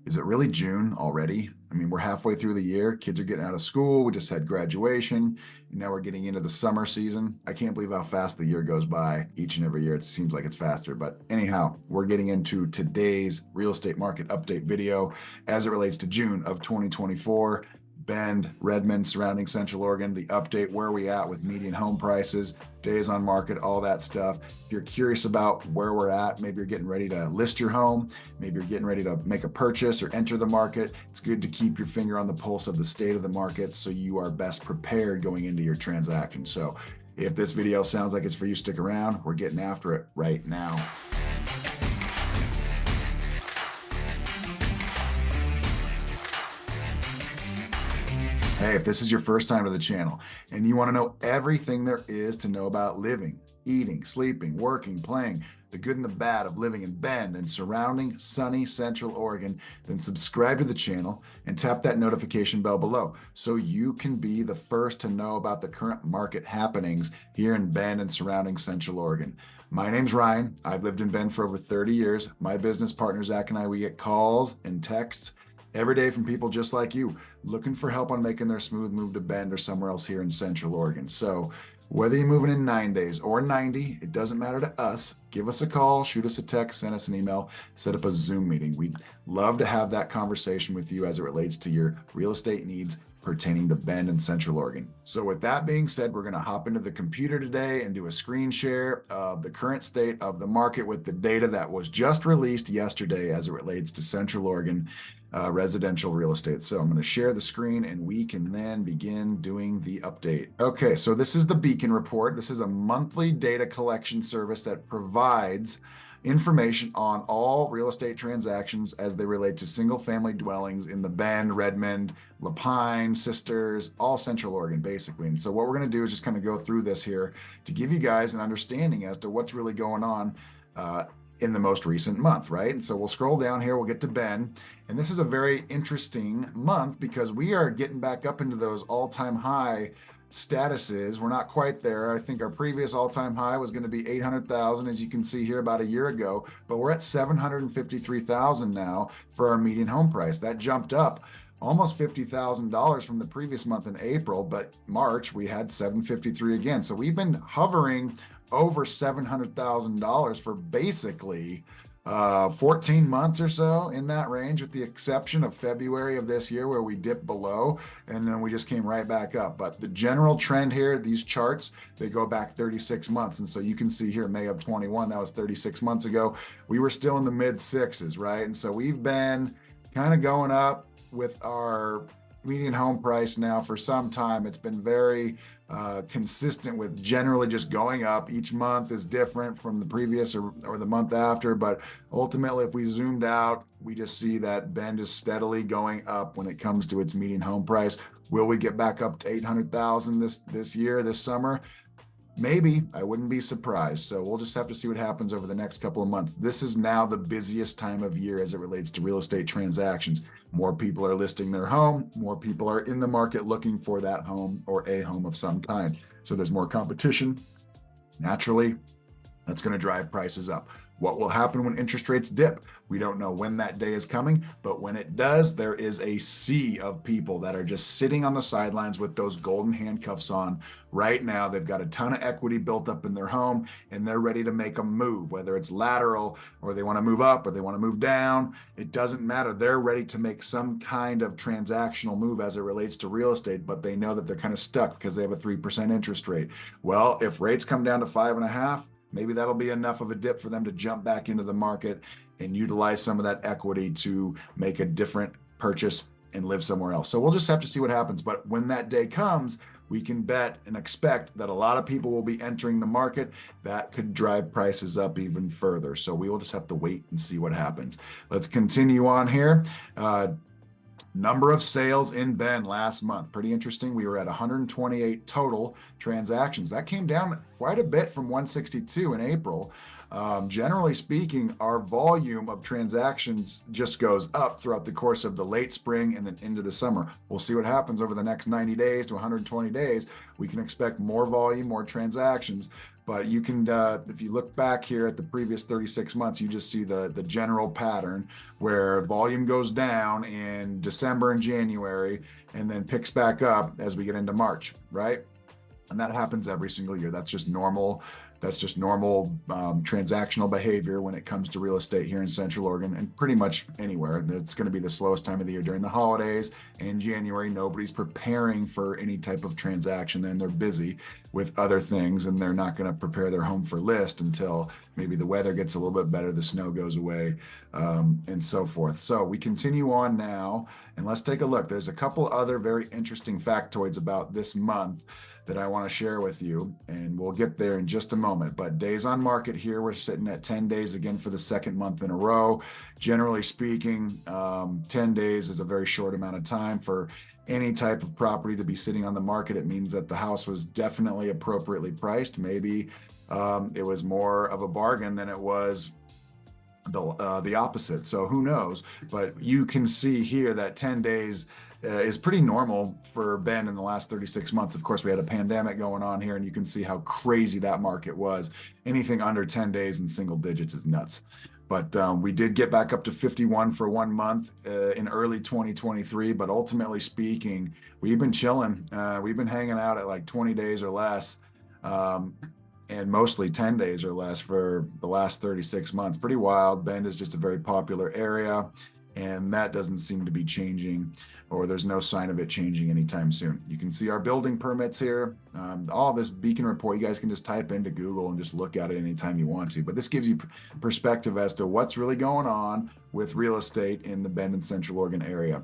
Is it really June already? I mean, we're halfway through the year. Kids are getting out of school. We just had graduation. And now we're getting into the summer season. I can't believe how fast the year goes by each and every year. It seems like it's faster. But anyhow, we're getting into today's real estate market update video as it relates to June of 2024. Bend, Redmond, surrounding Central Oregon, the update, where are we at with median home prices, days on market, all that stuff. If you're curious about where we're at, maybe you're getting ready to list your home, maybe you're getting ready to make a purchase or enter the market, it's good to keep your finger on the pulse of the state of the market so you are best prepared going into your transaction. So if this video sounds like it's for you, stick around. We're getting after it right now. Hey, if this is your first time to the channel and you want to know everything there is to know about living, eating, sleeping, working, playing, the good and the bad of living in Bend and surrounding sunny Central Oregon, then subscribe to the channel and tap that notification bell below so you can be the first to know about the current market happenings here in Bend and surrounding Central Oregon. My name's Ryan. I've lived in Bend for over 30 years. My business partner, Zach, and I, we get calls and texts every day from people just like you looking for help on making their smooth move to Bend or somewhere else here in Central Oregon. So whether you're moving in 9 days or 90, it doesn't matter to us. Give us a call, shoot us a text, send us an email, set up a Zoom meeting. We'd love to have that conversation with you as it relates to your real estate needs pertaining to Bend and Central Oregon. So with that being said, we're going to hop into the computer today and do a screen share of the current state of the market with the data that was just released yesterday as it relates to Central Oregon residential real estate. So I'm going to share the screen and we can then begin doing the update. Okay, so this is the Beacon report. This is a monthly data collection service that provides information on all real estate transactions as they relate to single family dwellings in the Bend, Redmond, Lapine, Sisters, all Central Oregon, basically. And so what we're going to do is just kind of go through this here to give you guys an understanding as to what's really going on in the most recent month, right? And so we'll scroll down here, we'll get to Bend. And this is a very interesting month because we are getting back up into those all-time high statuses. We're not quite there. I think our previous all-time high was going to be 800,000, as you can see here, about a year ago, but we're at 753,000 now for our median home price. That jumped up almost $50,000 from the previous month in April, but March we had 753 again. So we've been hovering over $700,000 for basically 14 months or so, in that range, with the exception of February of this year where we dipped below and then we just came right back up. But the general trend here, these charts, they go back 36 months. And so you can see here, May of 21, that was 36 months ago. We were still in the mid sixes, right? And so we've been kind of going up with our median home price now for some time. It's been very consistent with generally just going up. Each month is different from the previous or the month after, but ultimately, if we zoomed out, we just see that Bend is steadily going up when it comes to its median home price. Will we get back up to 800,000 this year, this summer? Maybe. I wouldn't be surprised. So we'll just have to see what happens over the next couple of months. This is now the busiest time of year as it relates to real estate transactions. More people are listing their home. More people are in the market looking for that home or a home of some kind. So there's more competition. Naturally, that's going to drive prices up. What will happen when interest rates dip? We don't know when that day is coming, but when it does, there is a sea of people that are just sitting on the sidelines with those golden handcuffs on right now. They've got a ton of equity built up in their home and they're ready to make a move, whether it's lateral or they want to move up or they want to move down. It doesn't matter. They're ready to make some kind of transactional move as it relates to real estate, but they know that they're kind of stuck because they have a 3% interest rate. Well, if rates come down to 5.5%, maybe that'll be enough of a dip for them to jump back into the market and utilize some of that equity to make a different purchase and live somewhere else. So we'll just have to see what happens. But when that day comes, we can bet and expect that a lot of people will be entering the market. That could drive prices up even further. So we will just have to wait and see what happens. Let's continue on here. Number of sales in Bend last month. Pretty interesting. We were at 128 total transactions. That came down quite a bit from 162 in April. Generally speaking, our volume of transactions just goes up throughout the course of the late spring and then into the summer. We'll see what happens over the next 90 days to 120 days. We can expect more volume, more transactions. But you can, if you look back here at the previous 36 months, you just see the general pattern where volume goes down in December and January and then picks back up as we get into March, right? And that happens every single year. That's just normal. That's just normal transactional behavior when it comes to real estate here in Central Oregon and pretty much anywhere. It's going to be the slowest time of the year during the holidays. In January, nobody's preparing for any type of transaction. Then they're busy with other things and they're not going to prepare their home for list until maybe the weather gets a little bit better, the snow goes away, and so forth. So we continue on now and let's take a look. There's a couple other very interesting factoids about this month that I want to share with you, and we'll get there in just a moment. But days on market here, we're sitting at 10 days again for the second month in a row. Generally speaking, 10 days is a very short amount of time for any type of property to be sitting on the market. It means that the house was definitely appropriately priced. Maybe it was more of a bargain than it was the opposite. So who knows? But you can see here that 10 days is pretty normal for Bend in the last 36 months. Of course, we had a pandemic going on here, and you can see how crazy that market was. Anything under 10 days in single digits is nuts. But we did get back up to 51 for 1 month in early 2023. But ultimately speaking, we've been chilling. We've been hanging out at like 20 days or less. And mostly 10 days or less for the last 36 months. Pretty wild. Bend is just a very popular area, and that doesn't seem to be changing, or there's no sign of it changing anytime soon. You can see our building permits here. All of this beacon report, you guys can just type into Google and just look at it anytime you want to. But this gives you perspective as to what's really going on with real estate in the Bend and Central Oregon area.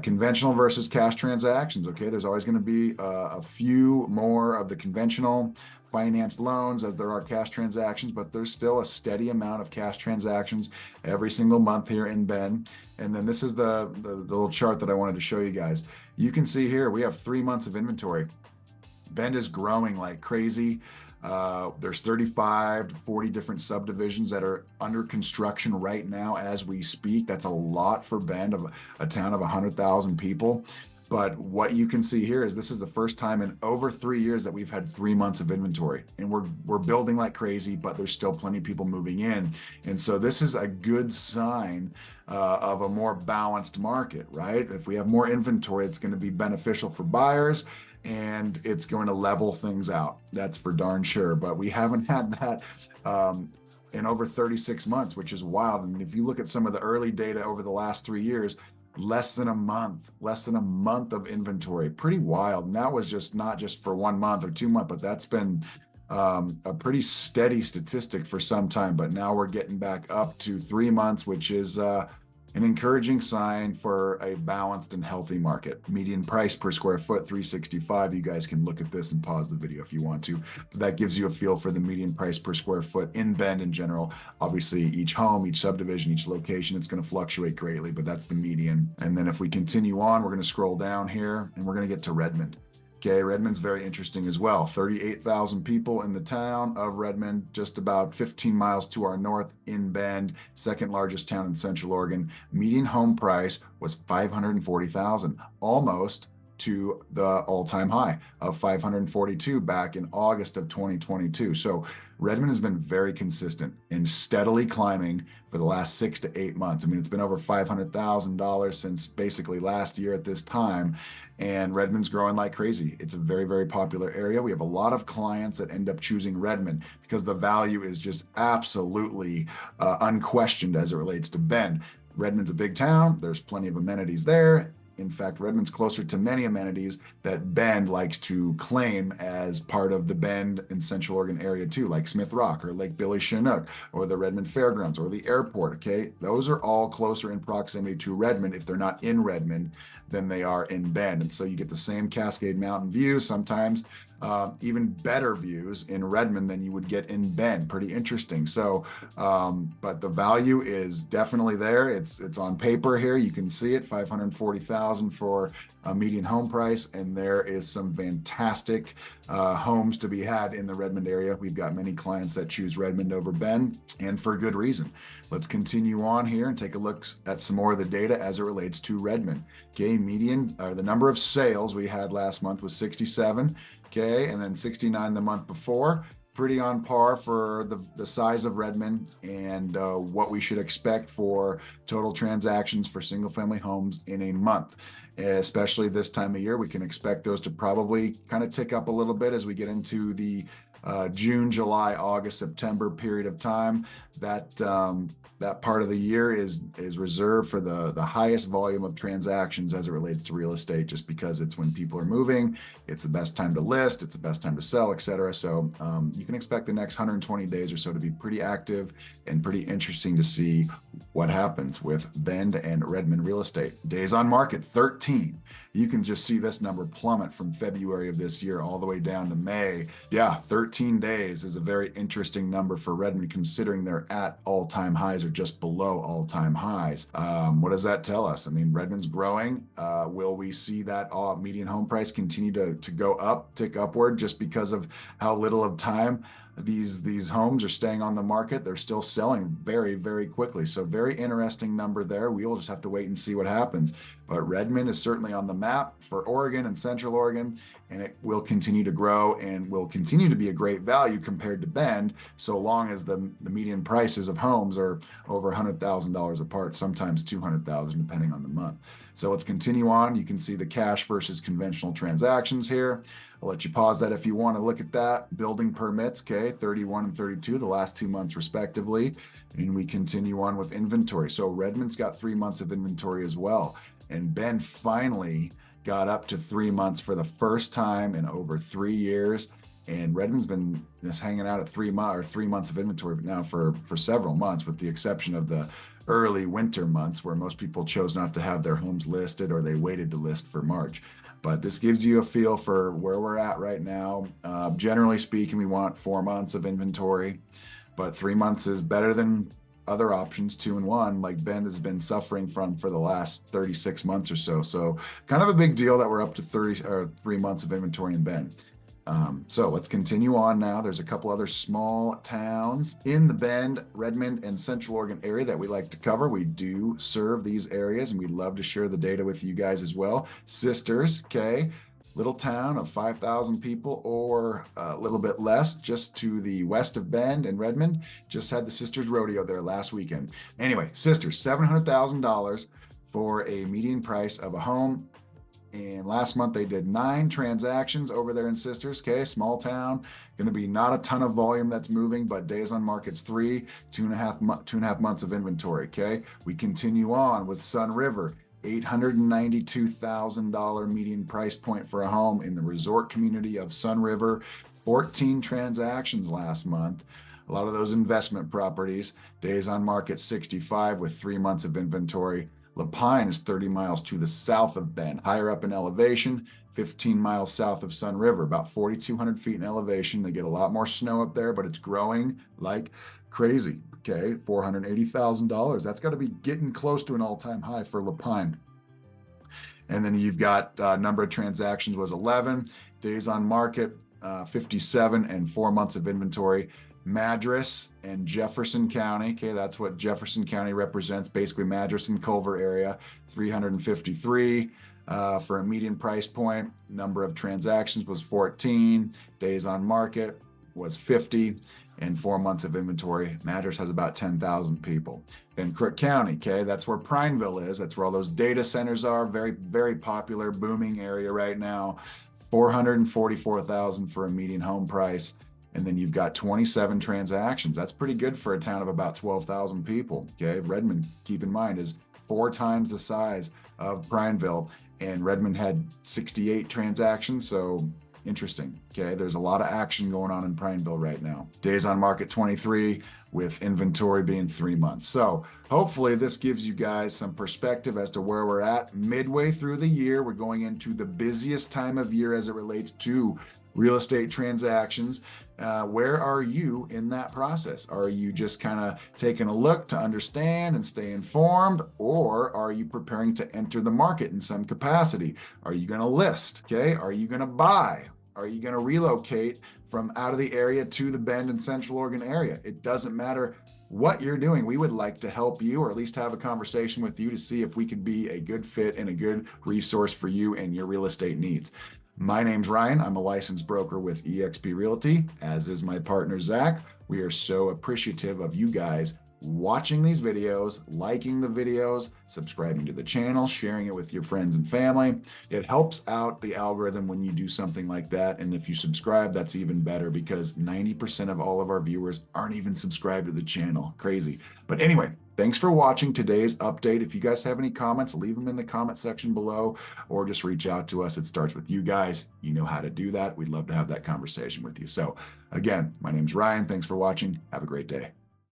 Conventional versus cash transactions. Okay, there's always going to be a few more of the conventional financed loans as there are cash transactions, but there's still a steady amount of cash transactions every single month here in Bend. And then this is the little chart that I wanted to show you guys. You can see here we have 3 months of inventory. Bend is growing like crazy. There's 35 to 40 different subdivisions that are under construction right now as we speak. That's a lot for Bend, of a town of 100,000 people. But what you can see here is this is the first time in over 3 years that we've had 3 months of inventory, and we're building like crazy, but there's still plenty of people moving in. And so this is a good sign of a more balanced market, right? If we have more inventory, it's going to be beneficial for buyers and it's going to level things out. That's for darn sure. But we haven't had that in over 36 months, which is wild. And if you look at some of the early data over the last 3 years, less than a month of inventory. Pretty wild. And that was just not just for 1 month or 2 months, but that's been a pretty steady statistic for some time. But now we're getting back up to 3 months, which is an encouraging sign for a balanced and healthy market. Median price per square foot, $365. You guys can look at this and pause the video if you want to. But that gives you a feel for the median price per square foot in Bend in general. Obviously, each home, each subdivision, each location, it's going to fluctuate greatly, but that's the median. And then if we continue on, we're going to scroll down here and we're going to get to Redmond. Okay, Redmond's very interesting as well. 38,000 people in the town of Redmond, just about 15 miles to our north in Bend, second largest town in Central Oregon. Median home price was $540,000, almost to the all-time high of $542 back in August of 2022. So Redmond has been very consistent and steadily climbing for the last 6 to 8 months. I mean, it's been over $500,000 since basically last year at this time, and Redmond's growing like crazy. It's a very, very popular area. We have a lot of clients that end up choosing Redmond because the value is just absolutely unquestioned as it relates to Bend. Redmond's a big town. There's plenty of amenities there. In fact, Redmond's closer to many amenities that Bend likes to claim as part of the Bend and Central Oregon area too, like Smith Rock or Lake Billy Chinook or the Redmond Fairgrounds or the airport, okay? Those are all closer in proximity to Redmond if they're not in Redmond than they are in Bend. And so you get the same Cascade Mountain view sometimes even better views in Redmond than you would get in Bend. Pretty interesting. So, but the value is definitely there. It's on paper here. You can see it, $540,000 for a median home price, and there is some fantastic homes to be had in the Redmond area. We've got many clients that choose Redmond over Bend, and for good reason. Let's continue on here and take a look at some more of the data as it relates to Redmond. Okay, median, the number of sales we had last month was 67, okay, and then 69 the month before. Pretty on par for the size of Redmond and what we should expect for total transactions for single family homes in a month. Especially this time of year, we can expect those to probably kind of tick up a little bit as we get into the June, July, August, September period of time. That part of the year is reserved for the highest volume of transactions as it relates to real estate, just because it's when people are moving, it's the best time to list, it's the best time to sell, etc. So you can expect the next 120 days or so to be pretty active and pretty interesting to see what happens with Bend and Redmond real estate. Days on market, 13. You can just see this number plummet from February of this year all the way down to May. Yeah, 13 days is a very interesting number for Redmond, considering they're at all-time highs or just below all-time highs. What does that tell us? I mean, Redmond's growing. Will we see that median home price continue to go up, tick upward, just because of how little of time these homes are staying on the market? They're still selling very, very quickly. So very interesting number there. We will just have to wait and see what happens. But Redmond is certainly on the map for Oregon and Central Oregon, and it will continue to grow and will continue to be a great value compared to Bend, so long as the median prices of homes are over $100,000 apart, sometimes $200,000 depending on the month. So let's continue on. You can see the cash versus conventional transactions here. I'll let you pause that if you want to look at that. Building permits, okay, 31 and 32, the last 2 months respectively. And we continue on with inventory. So Redmond's got 3 months of inventory as well. And Bend finally got up to 3 months for the first time in over 3 years. And Redmond's been just hanging out at 3 months of inventory now for several months, with the exception of the early winter months where most people chose not to have their homes listed, or they waited to list for March. But this gives you a feel for where we're at right now. Generally speaking, we want 4 months of inventory, but 3 months is better than other options, 2 and 1, like Bend has been suffering from for the last 36 months or so. So kind of a big deal that we're up to 3 months of inventory in Bend. So let's continue on now. There's a couple other small towns in the Bend, Redmond, and Central Oregon area that we like to cover. We do serve these areas, and we'd love to share the data with you guys as well. Sisters, okay, little town of 5,000 people or a little bit less, just to the west of Bend and Redmond. Just had the Sisters Rodeo there last weekend. Anyway, Sisters, $700,000 for a median price of a home. And last month they did 9 transactions over there in Sisters. Okay, small town, going to be not a ton of volume that's moving, but days on market's 2.5 months of inventory. Okay, we continue on with Sun River, $892,000 median price point for a home in the resort community of Sun River. 14 transactions last month. A lot of those investment properties. Days on market 65 with 3 months of inventory. La Pine is 30 miles to the south of Bend, higher up in elevation, 15 miles south of Sun River, about 4,200 feet in elevation. They get a lot more snow up there, but it's growing like crazy. Okay, $480,000. That's got to be getting close to an all-time high for La Pine. And then you've got number of transactions was 11, days on market 57, and 4 months of inventory. Madras and Jefferson County, okay, that's what Jefferson County represents, basically Madras and Culver area, 353 for a median price point. Number of transactions was 14, days on market was 50, and 4 months of inventory. Madras has about 10,000 people. Then Crook County, okay, that's where Prineville is. That's where all those data centers are. Very, very popular, booming area right now. 444,000 for a median home price. And then you've got 27 transactions. That's pretty good for a town of about 12,000 people. Okay, Redmond, keep in mind, is 4 times the size of Prineville, and Redmond had 68 transactions. So interesting. Okay, there's a lot of action going on in Prineville right now. Days on market 23, with inventory being 3 months. So hopefully this gives you guys some perspective as to where we're at midway through the year. We're going into the busiest time of year as it relates to real estate transactions. Where are you in that process? Are you just kind of taking a look to understand and stay informed, or are you preparing to enter the market in some capacity? Are you going to list? Okay. Are you going to buy? Are you going to relocate from out of the area to the Bend and Central Oregon area? It doesn't matter what you're doing. We would like to help you, or at least have a conversation with you to see if we could be a good fit and a good resource for you and your real estate needs. My name's Ryan. I'm a licensed broker with eXp Realty, as is my partner, Zach. We are so appreciative of you guys watching these videos, liking the videos, subscribing to the channel, sharing it with your friends and family. It helps out the algorithm when you do something like that. And if you subscribe, that's even better, because 90% of all of our viewers aren't even subscribed to the channel. Crazy. But anyway, thanks for watching today's update. If you guys have any comments, leave them in the comment section below, or just reach out to us. It starts with you guys. You know how to do that. We'd love to have that conversation with you. So again, my name's Ryan. Thanks for watching. Have a great day.